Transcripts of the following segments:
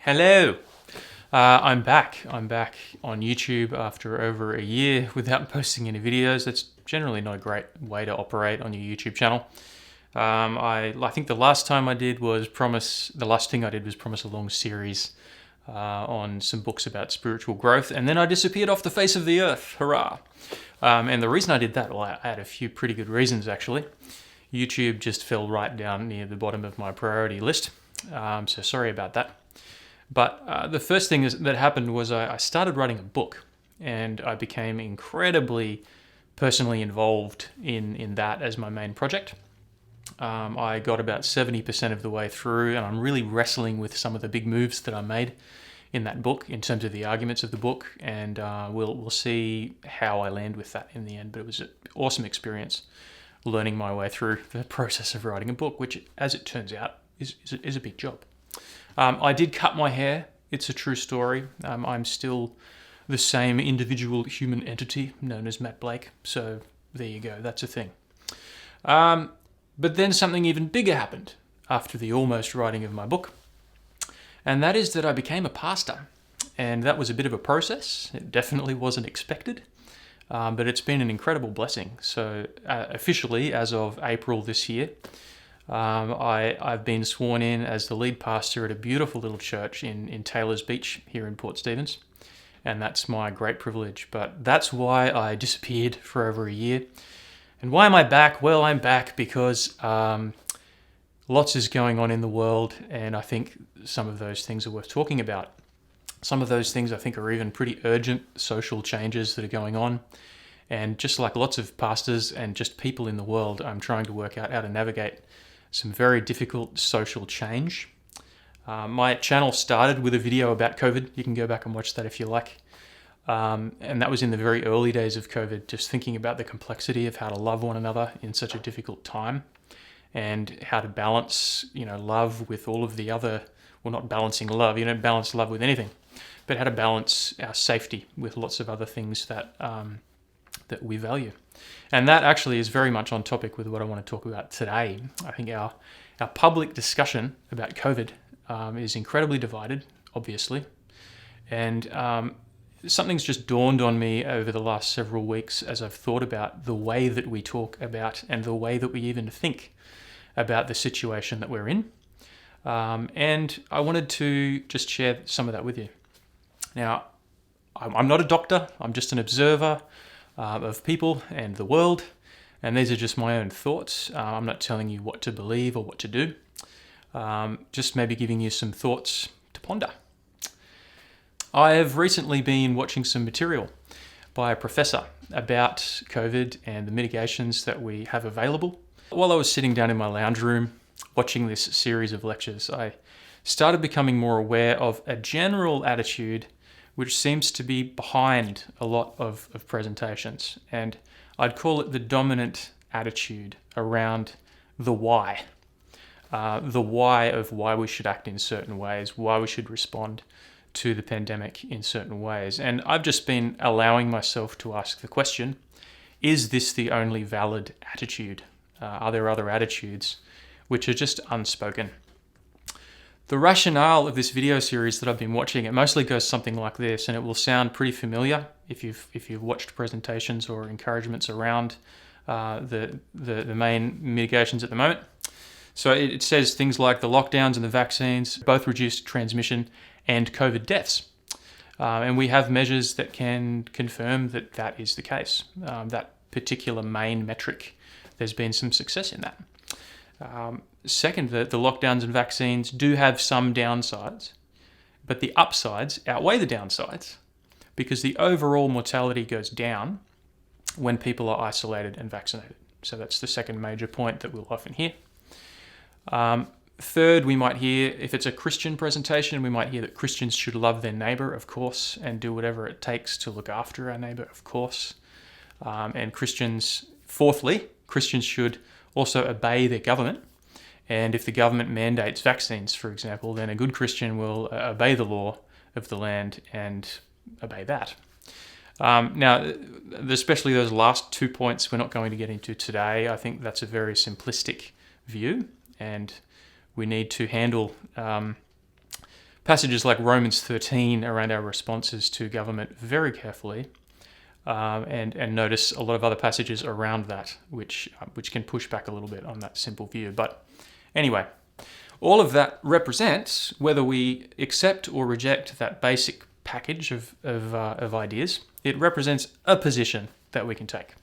Hello. I'm back. I'm back on YouTube after over a year without posting any videos. That's generally not a great way to operate on your YouTube channel. I think the last thing I did was promise a long series on some books about spiritual growth, and then I disappeared off the face of the earth. Hurrah! And the reason I did that, well, I had a few pretty good reasons actually. YouTube just fell right down near the bottom of my priority list, so sorry about that. But the first thing that happened was I started writing a book, and I became incredibly personally involved in that as my main project. I got about 70% of the way through, and I'm really wrestling with some of the big moves that I made in that book in terms of the arguments of the book, and we'll see how I land with that in the end. But it was an awesome experience learning my way through the process of writing a book, which, as it turns out, is a big job. I did cut my hair. It's a true story. I'm still the same individual human entity known as Matt Blake. So there you go. That's a thing. But then something even bigger happened after the almost writing of my book. And that is that I became a pastor. And that was a bit of a process. It definitely wasn't expected. But it's been an incredible blessing. So officially, as of April this year, I've been sworn in as the lead pastor at a beautiful little church in Taylor's Beach here in Port Stephens, and that's my great privilege. But that's why I disappeared for over a year. And why am I back? Well, I'm back because lots is going on in the world, and I think some of those things are worth talking about. Some of those things I think are even pretty urgent social changes that are going on. And just like lots of pastors and just people in the world, I'm trying to work out how to navigate some very difficult social change. My channel started with a video about COVID. You can go back and watch that if you like. And that was in the very early days of COVID, just thinking about the complexity of how to love one another in such a difficult time, and how to balance, love with all of the other, well, not balancing love, you don't balance love with anything, but how to balance our safety with lots of other things that we value. And that actually is very much on topic with what I want to talk about today. I think our public discussion about COVID is incredibly divided, obviously. And something's just dawned on me over the last several weeks as I've thought about the way that we talk about and the way that we even think about the situation that we're in. And I wanted to just share some of that with you. Now, I'm not a doctor. I'm just an observer of people and the world, and these are just my own thoughts. I'm not telling you what to believe or what to do, just maybe giving you some thoughts to ponder. I have recently been watching some material by a professor about COVID and the mitigations that we have available. While I was sitting down in my lounge room watching this series of lectures, I started becoming more aware of a general attitude which seems to be behind a lot of presentations. And I'd call it the dominant attitude around the why. The why of why we should act in certain ways, why we should respond to the pandemic in certain ways. And I've just been allowing myself to ask the question, is this the only valid attitude? Are there other attitudes which are just unspoken? The rationale of this video series that I've been watching, it mostly goes something like this, and it will sound pretty familiar if you've watched presentations or encouragements around the main mitigations at the moment. So it says things like the lockdowns and the vaccines both reduced transmission and COVID deaths. And we have measures that can confirm that is the case. That particular main metric, there's been some success in that. Second, the lockdowns and vaccines do have some downsides, but the upsides outweigh the downsides because the overall mortality goes down when people are isolated and vaccinated. So that's the second major point that we'll often hear. Third, we might hear, if it's a Christian presentation, we might hear that Christians should love their neighbor, of course, and do whatever it takes to look after our neighbor, of course. And fourthly, Christians should also obey their government. And if the government mandates vaccines, for example, then a good Christian will obey the law of the land and obey that. Now, especially those last 2 points we're not going to get into today. I think that's a very simplistic view, and we need to handle passages like Romans 13 around our responses to government very carefully, and notice a lot of other passages around that, which can push back a little bit on that simple view. But anyway, all of that represents whether we accept or reject that basic package of ideas. It represents a position that we can take.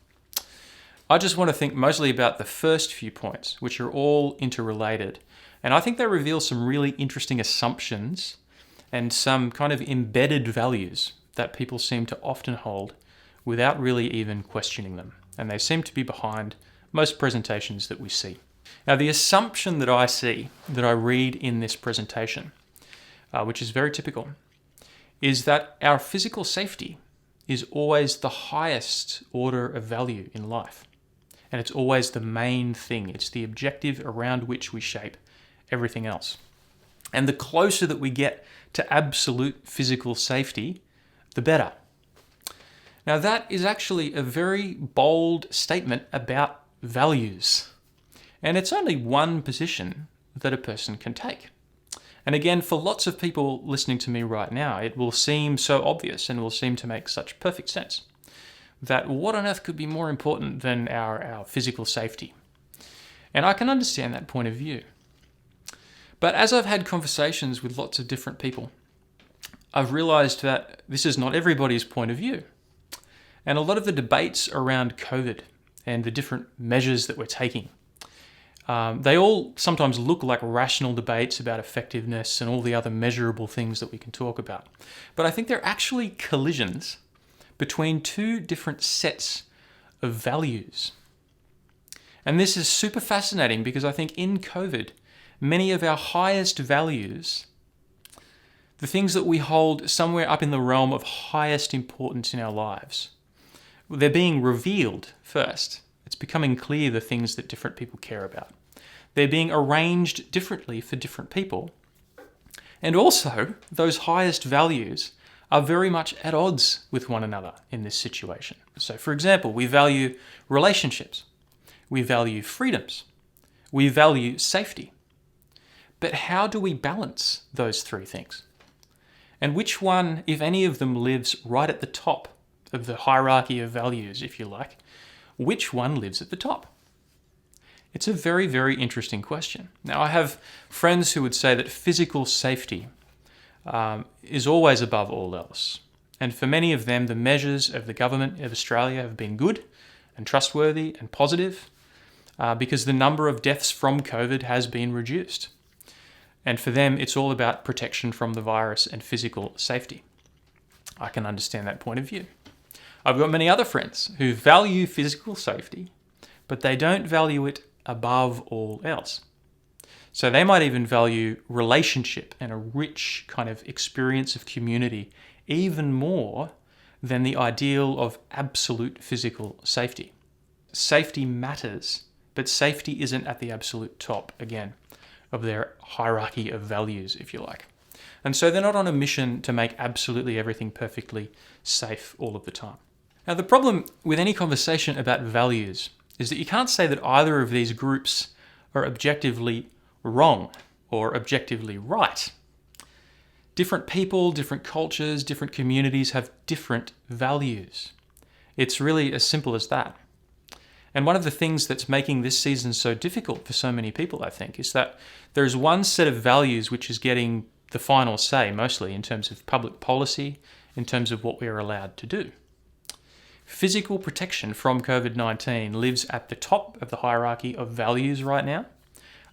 I just want to think mostly about the first few points, which are all interrelated. And I think they reveal some really interesting assumptions and some kind of embedded values that people seem to often hold without really even questioning them. And they seem to be behind most presentations that we see. Now, the assumption that I see, that I read in this presentation, which is very typical, is that our physical safety is always the highest order of value in life. And it's always the main thing. It's the objective around which we shape everything else. And the closer that we get to absolute physical safety, the better. Now, that is actually a very bold statement about values. And it's only one position that a person can take. And again, for lots of people listening to me right now, it will seem so obvious and will seem to make such perfect sense that what on earth could be more important than our physical safety? And I can understand that point of view. But as I've had conversations with lots of different people, I've realized that this is not everybody's point of view. And a lot of the debates around COVID and the different measures that we're taking, they all sometimes look like rational debates about effectiveness and all the other measurable things that we can talk about. But I think they're actually collisions between two different sets of values. And this is super fascinating because I think in COVID, many of our highest values, the things that we hold somewhere up in the realm of highest importance in our lives, they're being revealed first. It's becoming clear the things that different people care about. They're being arranged differently for different people. And also, those highest values are very much at odds with one another in this situation. So, for example, we value relationships. We value freedoms. We value safety. But how do we balance those three things? And which one, if any of them, lives right at the top of the hierarchy of values, if you like? Which one lives at the top? It's a very, very interesting question. Now, I have friends who would say that physical safety is always above all else. And for many of them, the measures of the government of Australia have been good and trustworthy and positive because the number of deaths from COVID has been reduced. And for them, it's all about protection from the virus and physical safety. I can understand that point of view. I've got many other friends who value physical safety, but they don't value it above all else. So they might even value relationship and a rich kind of experience of community even more than the ideal of absolute physical safety. Safety matters, but safety isn't at the absolute top, again, of their hierarchy of values, if you like. And so they're not on a mission to make absolutely everything perfectly safe all of the time. Now, the problem with any conversation about values is that you can't say that either of these groups are objectively wrong or objectively right. Different people, different cultures, different communities have different values. It's really as simple as that. And one of the things that's making this season so difficult for so many people, I think, is that there's one set of values which is getting the final say, mostly in terms of public policy, in terms of what we are allowed to do. Physical protection from COVID-19 lives at the top of the hierarchy of values right now.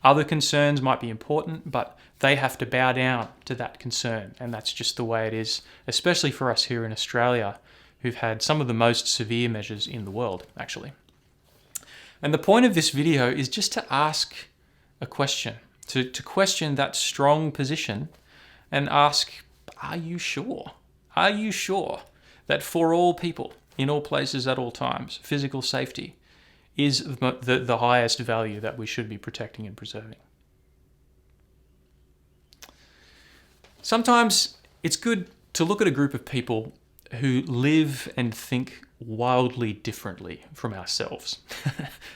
Other concerns might be important, but they have to bow down to that concern. And that's just the way it is, especially for us here in Australia, who've had some of the most severe measures in the world, actually. And the point of this video is just to ask a question, to question that strong position and ask, are you sure? Are you sure that for all people, in all places at all times, physical safety is the highest value that we should be protecting and preserving? Sometimes it's good to look at a group of people who live and think wildly differently from ourselves.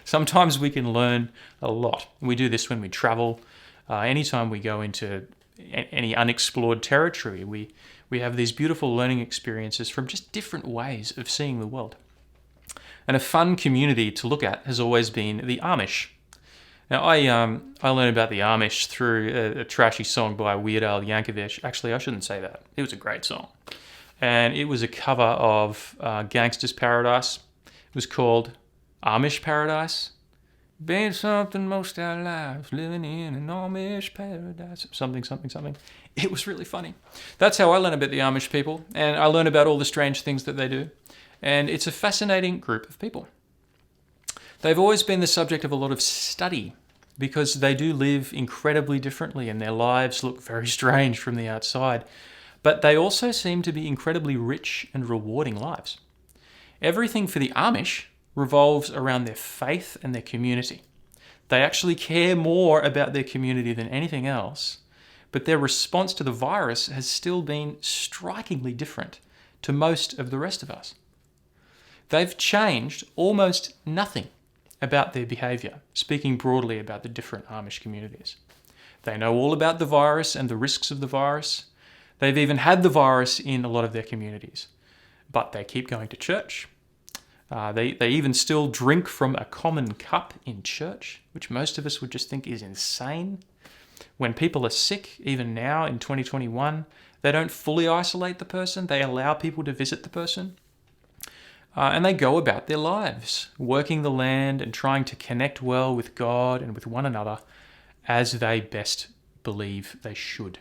Sometimes we can learn a lot. We do this when we travel. Anytime we go into any unexplored territory. We have these beautiful learning experiences from just different ways of seeing the world. And a fun community to look at has always been the Amish. Now, I learned about the Amish through a trashy song by Weird Al Yankovic. Actually, I shouldn't say that. It was a great song. And it was a cover of Gangsta's Paradise. It was called Amish Paradise. Being something most our lives, living in an Amish paradise. Something. It was really funny. That's how I learned about the Amish people. And I learned about all the strange things that they do. And it's a fascinating group of people. They've always been the subject of a lot of study because they do live incredibly differently and their lives look very strange from the outside. But they also seem to be incredibly rich and rewarding lives. Everything for the Amish revolves around their faith and their community. They actually care more about their community than anything else, but their response to the virus has still been strikingly different to most of the rest of us. They've changed almost nothing about their behavior, speaking broadly about the different Amish communities. They know all about the virus and the risks of the virus. They've even had the virus in a lot of their communities, but they keep going to church. They even still drink from a common cup in church, which most of us would just think is insane. When people are sick, even now in 2021, they don't fully isolate the person. They allow people to visit the person. And they go about their lives, working the land and trying to connect well with God and with one another as they best believe they should.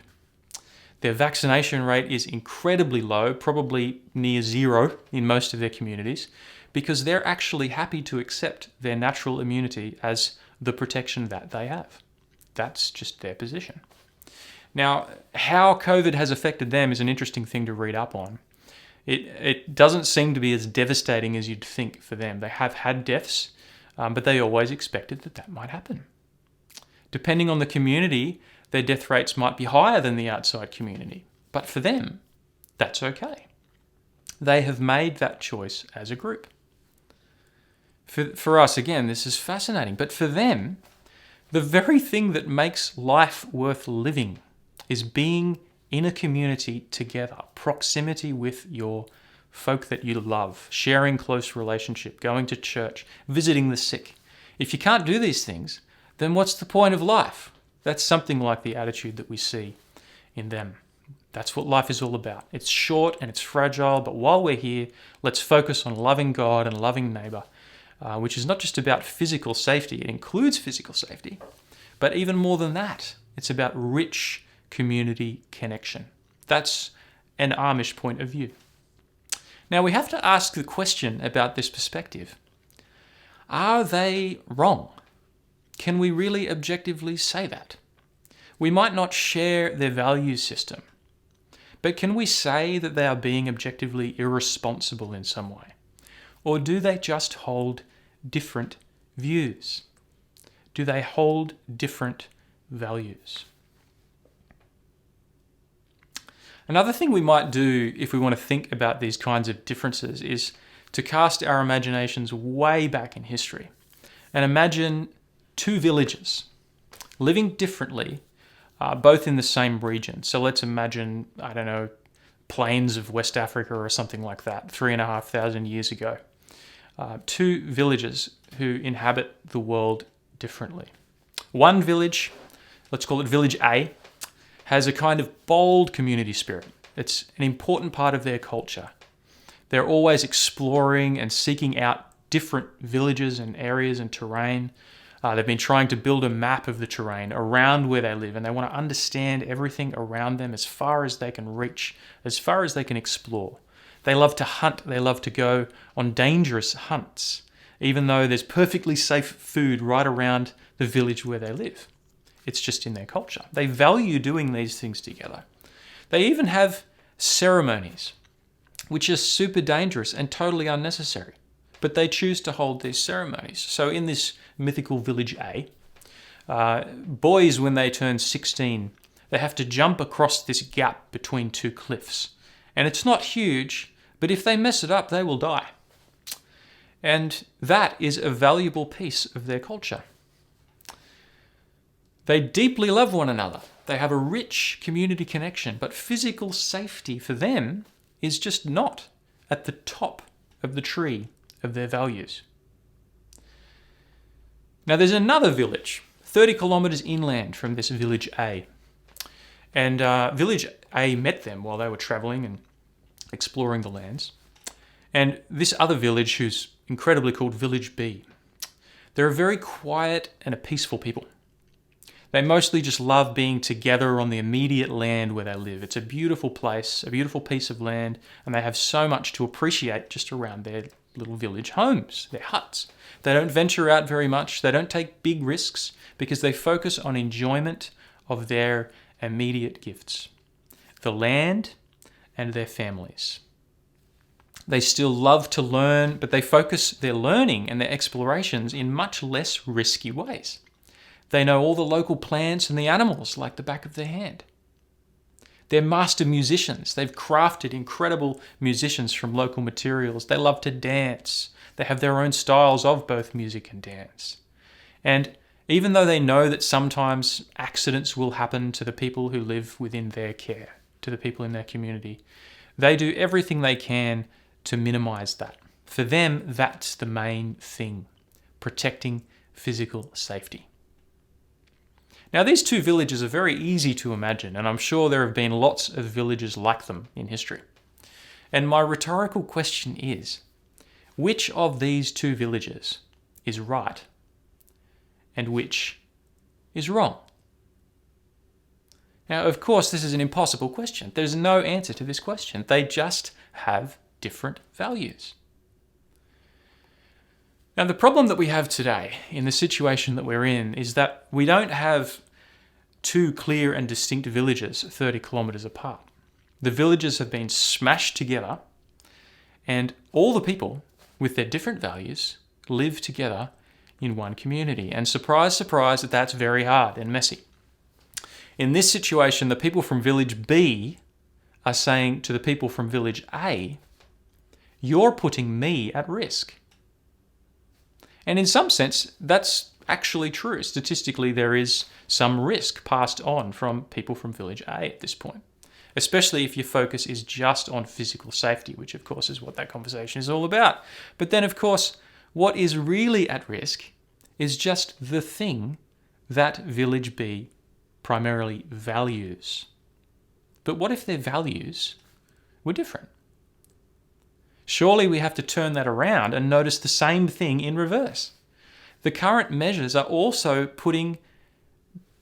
Their vaccination rate is incredibly low, probably near zero in most of their communities, because they're actually happy to accept their natural immunity as the protection that they have. That's just their position. Now, how COVID has affected them is an interesting thing to read up on. It doesn't seem to be as devastating as you'd think for them. They have had deaths, but they always expected that might happen. Depending on the community, their death rates might be higher than the outside community. But for them, that's okay. They have made that choice as a group. For us, again, this is fascinating. But for them, the very thing that makes life worth living is being in a community together, proximity with your folk that you love, sharing close relationship, going to church, visiting the sick. If you can't do these things, then what's the point of life? That's something like the attitude that we see in them. That's what life is all about. It's short and it's fragile, but while we're here, let's focus on loving God and loving neighbor, which is not just about physical safety. It includes physical safety, but even more than that, it's about rich community connection. That's an Amish point of view. Now we have to ask the question about this perspective. Are they wrong? Can we really objectively say that? We might not share their value system, but can we say that they are being objectively irresponsible in some way? Or do they just hold different views? Do they hold different values? Another thing we might do if we want to think about these kinds of differences is to cast our imaginations way back in history and imagine two villages living differently, both in the same region. So let's imagine, plains of West Africa or something like that, 3,500 years ago. Two villages who inhabit the world differently. One village, let's call it Village A, has a kind of bold community spirit. It's an important part of their culture. They're always exploring and seeking out different villages and areas and terrain. They've been trying to build a map of the terrain around where they live, and they want to understand everything around them as far as they can reach, as far as they can explore. They love to hunt. They love to go on dangerous hunts, even though there's perfectly safe food right around the village where they live. It's just in their culture. They value doing these things together. They even have ceremonies, which are super dangerous and totally unnecessary. But they choose to hold these ceremonies. So in this mythical Village A, boys, when they turn 16, they have to jump across this gap between two cliffs. And it's not huge, but if they mess it up, they will die. And that is a valuable piece of their culture. They deeply love one another. They have a rich community connection, but physical safety for them is just not at the top of the tree of their values. Now there's another village, 30 kilometers inland from this village A. And village A met them while they were traveling and exploring the lands. And this other village, who's incredibly called Village B, they're a very quiet and a peaceful people. They mostly just love being together on the immediate land where they live. It's a beautiful place, a beautiful piece of land, and they have so much to appreciate just around their little village homes, their huts. They don't venture out very much. They don't take big risks because they focus on enjoyment of their immediate gifts, the land and their families. They still love to learn, but they focus their learning and their explorations in much less risky ways. They know all the local plants and the animals like the back of their hand. They're master musicians. They've crafted incredible musicians from local materials. They love to dance. They have their own styles of both music and dance. And even though they know that sometimes accidents will happen to the people who live within their care, to the people in their community, they do everything they can to minimize that. For them, that's the main thing, protecting physical safety. Now, these two villages are very easy to imagine, and I'm sure there have been lots of villages like them in history. And my rhetorical question is, which of these two villages is right and which is wrong? Now, of course, this is an impossible question. There's no answer to this question. They just have different values. Now, the problem that we have today in the situation that we're in is that we don't have two clear and distinct villages 30 kilometers apart. The villages have been smashed together, and all the people with their different values live together in one community. And surprise, surprise, that's very hard and messy. In this situation, the people from village B are saying to the people from village A, "You're putting me at risk." And in some sense, that's actually true. Statistically, there is some risk passed on from people from village A at this point, especially if your focus is just on physical safety, which of course is what that conversation is all about. But then, of course, what is really at risk is just the thing that village B primarily values. But what if their values were different? Surely we have to turn that around and notice the same thing in reverse. The current measures are also putting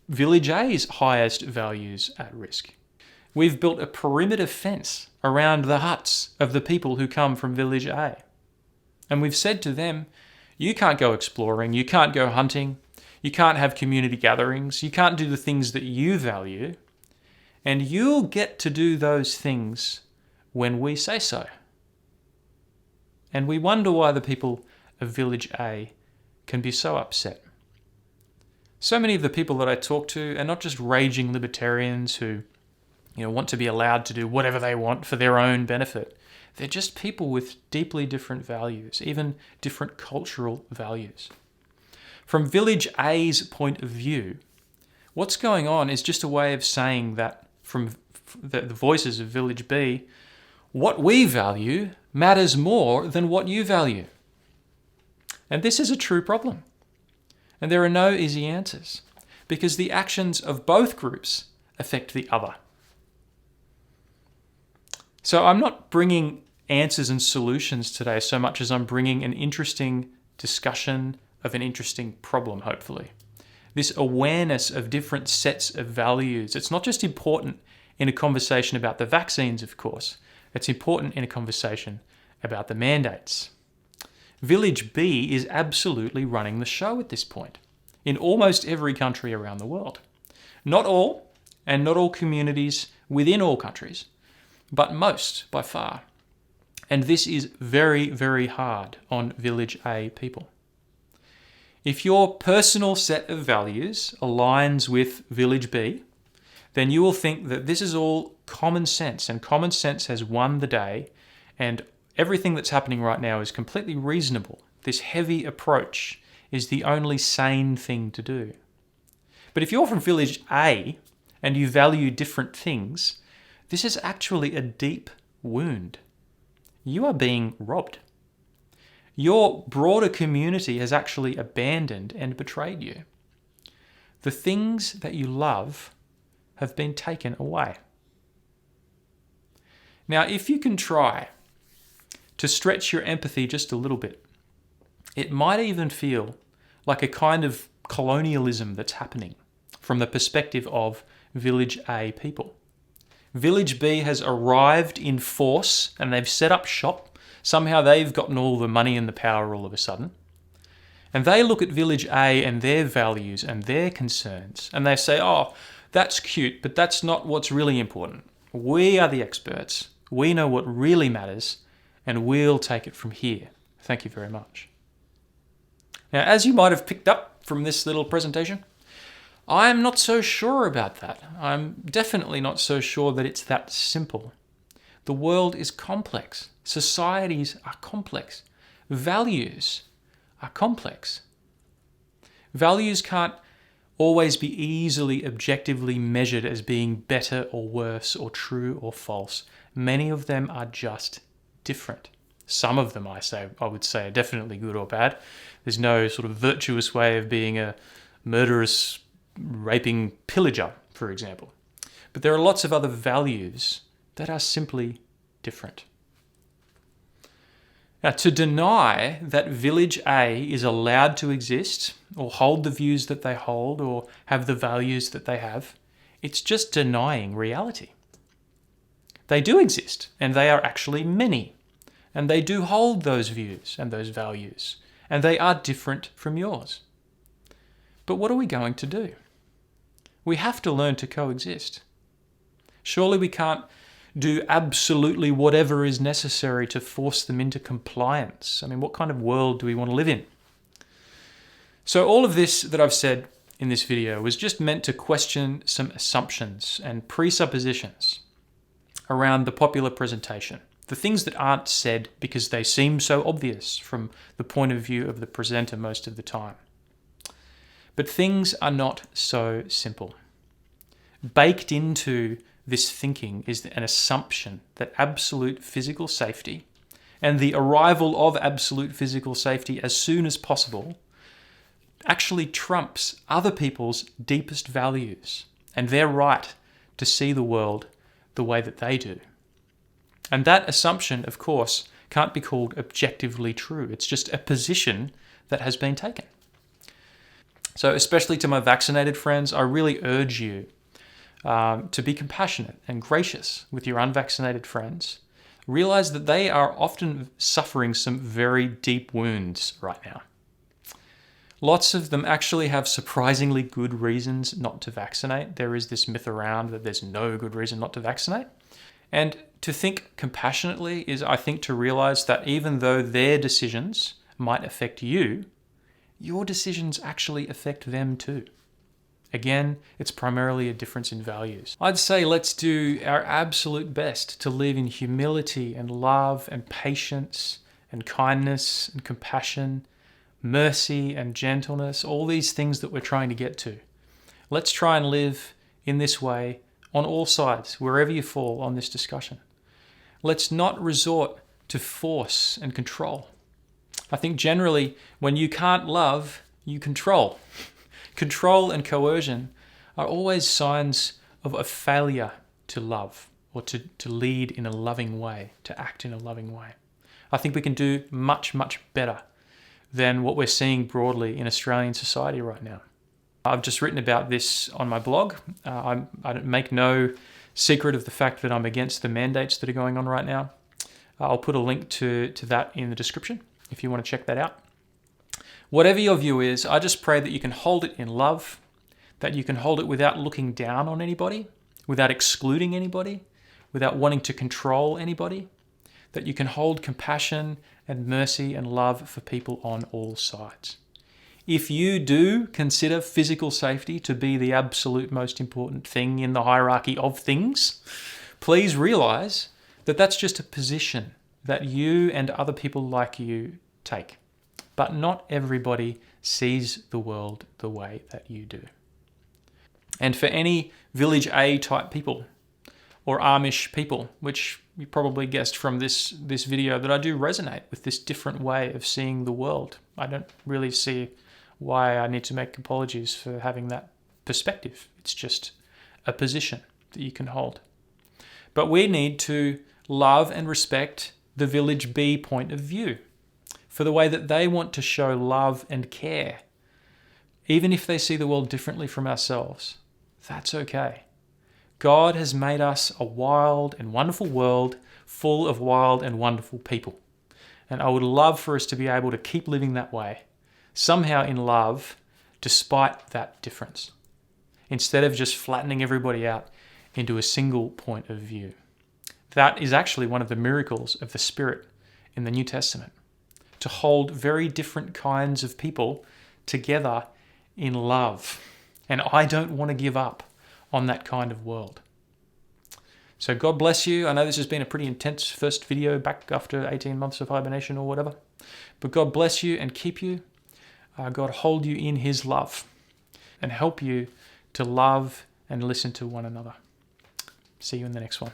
Village A's highest values at risk. We've built a perimeter fence around the huts of the people who come from Village A. And we've said to them, you can't go exploring, you can't go hunting, you can't have community gatherings, you can't do the things that you value, and you'll get to do those things when we say so. And we wonder why the people of Village A can be so upset. So many of the people that I talk to are not just raging libertarians who, want to be allowed to do whatever they want for their own benefit. They're just people with deeply different values, even different cultural values. From Village A's point of view, what's going on is just a way of saying that from the voices of Village B, what we value matters more than what you value. And this is a true problem. And there are no easy answers, because the actions of both groups affect the other. So I'm not bringing answers and solutions today so much as I'm bringing an interesting discussion of an interesting problem, hopefully. This awareness of different sets of values. It's not just important in a conversation about the vaccines, of course. It's important in a conversation about the mandates. Village B is absolutely running the show at this point in almost every country around the world. Not all, and not all communities within all countries, but most by far. And this is very, very hard on Village A people. If your personal set of values aligns with Village B, then you will think that this is all common sense, and common sense has won the day, and everything that's happening right now is completely reasonable. This heavy approach is the only sane thing to do. But if you're from Village A and you value different things, this is actually a deep wound. You are being robbed. Your broader community has actually abandoned and betrayed you. The things that you love have been taken away. Now, if you can try to stretch your empathy just a little bit, it might even feel like a kind of colonialism that's happening from the perspective of Village A people. Village B has arrived in force and they've set up shop. Somehow they've gotten all the money and the power all of a sudden. And they look at Village A and their values and their concerns, and they say, oh, that's cute, but that's not what's really important. We are the experts. We know what really matters, and we'll take it from here. Thank you very much. Now, as you might have picked up from this little presentation, I'm not so sure about that. I'm definitely not so sure that it's that simple. The world is complex. Societies are complex. Values are complex. Values can't always be easily objectively measured as being better or worse or true or false. Many of them are just different. Some of them, I would say, are definitely good or bad. There's no sort of virtuous way of being a murderous, raping pillager, for example. But there are lots of other values that are simply different. Now, to deny that Village A is allowed to exist, or hold the views that they hold, or have the values that they have, it's just denying reality. They do exist, and they are actually many, and they do hold those views and those values, and they are different from yours. But what are we going to do? We have to learn to coexist. Surely we can't do absolutely whatever is necessary to force them into compliance. I mean, what kind of world do we want to live in? So all of this that I've said in this video was just meant to question some assumptions and presuppositions around the popular presentation. The things that aren't said because they seem so obvious from the point of view of the presenter most of the time. But things are not so simple. Baked into this thinking is an assumption that absolute physical safety and the arrival of absolute physical safety as soon as possible actually trumps other people's deepest values and their right to see the world the way that they do. And that assumption, of course, can't be called objectively true. It's just a position that has been taken. So especially to my vaccinated friends, I really urge you to be compassionate and gracious with your unvaccinated friends. Realize that they are often suffering some very deep wounds right now. Lots of them actually have surprisingly good reasons not to vaccinate. There is this myth around that there's no good reason not to vaccinate. And to think compassionately is, I think, to realize that even though their decisions might affect you, your decisions actually affect them too. Again, it's primarily a difference in values. I'd say let's do our absolute best to live in humility and love and patience and kindness and compassion, mercy and gentleness, all these things that we're trying to get to. Let's try and live in this way on all sides, wherever you fall on this discussion. Let's not resort to force and control. I think generally when you can't love, you control. Control and coercion are always signs of a failure to love or to lead in a loving way, to act in a loving way. I think we can do much, much better than what we're seeing broadly in Australian society right now. I've just written about this on my blog. I don't make no secret of the fact that I'm against the mandates that are going on right now. I'll put a link to that in the description if you want to check that out. Whatever your view is, I just pray that you can hold it in love, that you can hold it without looking down on anybody, without excluding anybody, without wanting to control anybody, that you can hold compassion and mercy and love for people on all sides. If you do consider physical safety to be the absolute most important thing in the hierarchy of things, please realize that that's just a position that you and other people like you take. But not everybody sees the world the way that you do. And for any Village A type people or Amish people, which you probably guessed from this video that I do resonate with this different way of seeing the world. I don't really see why I need to make apologies for having that perspective. It's just a position that you can hold. But we need to love and respect the Village B point of view for the way that they want to show love and care. Even if they see the world differently from ourselves, that's okay. God has made us a wild and wonderful world full of wild and wonderful people. And I would love for us to be able to keep living that way, somehow in love, despite that difference, instead of just flattening everybody out into a single point of view. That is actually one of the miracles of the Spirit in the New Testament, to hold very different kinds of people together in love. And I don't want to give up on that kind of world. So God bless you. I know this has been a pretty intense first video back after 18 months of hibernation or whatever. But God bless you and keep you. God hold you in his love and help you to love and listen to one another. See you in the next one.